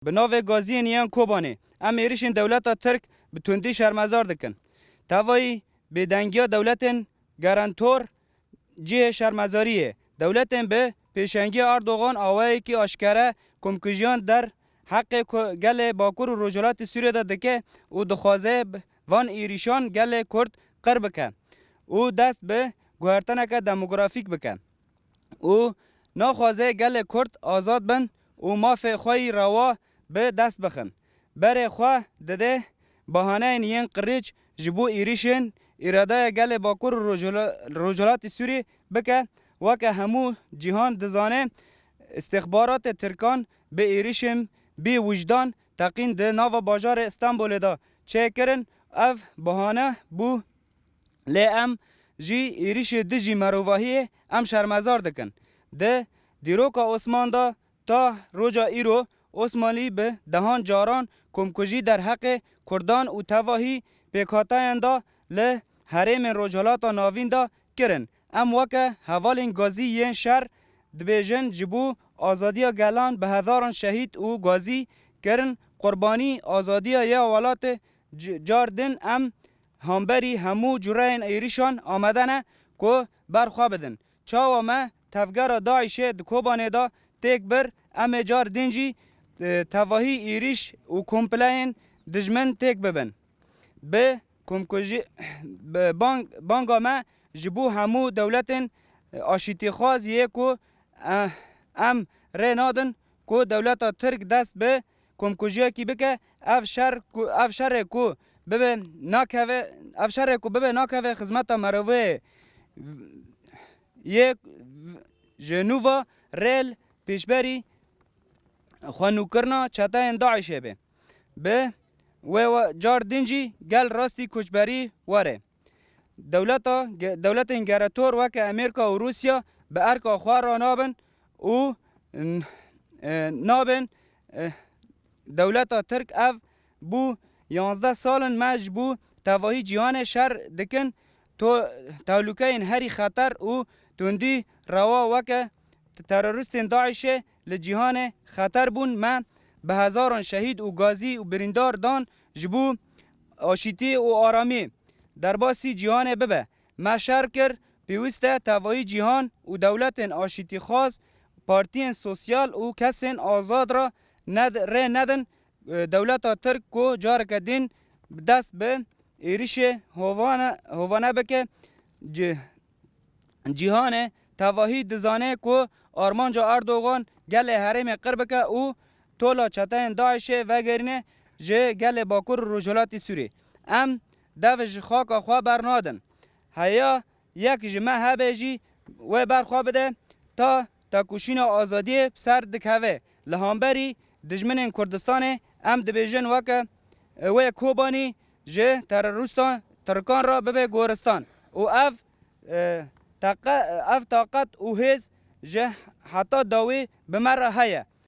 به ناو گازی نیان کوبانه ام ایریشن دولت ترک به تندی شرمزار دکن توایی به دنگیا دولتن گارانتور جه شرمزاریه دولتن به پیشنگی اردوغان آوایی که آشکاره کمکجیان در حق گل باکور و رجالات سوریه داده که او دخوازه وان ایریشان گل کرد قرب که او دست به گوهرتنک دموگرافیک بکن او ناخوازه گل کرد آزاد بن او ماف خواهی روا به دست بخن بره خواه دده بهانه نین قریچ جبو ایریشن اراده گل باکور رجالات سوری بکه وکه همو جهان دزانه استخبارات ترکان به ایریشم بی وجدان تقین ده ناو باجار استانبول دا چه کرن اف بهانه بو لی ام جی ایریش دجی مروواهی ام شرمزار دکن ده دیروکا عثمان دا تا روجا ایرو عثمانی به دهان جاران کمکجی در حق کردان و تواهی پیکاتاین دا له حریم رجالات ناوین دا کرن ام وکه حوالین گازی ین شر دبیجن جبو آزادی گلان به هزاران شهید و گازی کرن قربانی آزادی یا ولات جاردن ام همبری همو جرین ایریشان آمدنه که برخوا بدن چاو ما تفگر داعش کوبانه دا تک بر ام جار دنجی تواهی ایریش و کمپلاین دجمن تک ببن به کمکجی بانگا ما جبو همو دولتن آشیتی خواز یکو ام رنادن کو دولت ترک دست به کمکجی کی بکه افشار کو ببه ناکوه افشار کو ببه ناکوه خدمت مروه یک جنوبا ریل پیشبری خوانو کرنا چتاین داعشه به و جار دنجی گل راستی کچبری وره دولت انگراتور وکه امریکا و روسیا به ارکا خواه را نابن و نابن دولت ترک اف بو 11 سالن مجبو تواهی جهان شر دکن تو تولوکه این هری خطر و تندی روا وکه تروریستین داعش لجهان خطر بون ما به هزاران شهید و گازی و بریندار دان جبو آشیتی و آرامی در باسی جهان ببه ما شر کر پیوسته تواهی جهان و دولت آشیتی خاص پارتین سوسیال و کسین آزاد را ندن دولت ترک کو جار کدین دست به ایریش هوانه بکه جهان تواهی دزانه کو آرمانجا اردوغان گل حریم قرب که او تولا چتاین داعش و گرینه جه گل باکور رجالات سوری ام دوج خاک خواه برنادن هیا یک جمعه هبه جی و برخواه بده تا کوشین آزادی سر دکوه لهانبری دجمن کردستان ام دبیجن وکه و کوبانی جه تروریستان ترکان را ببه گورستان و اف طاقت و هز جه حتی داوی بمره هیا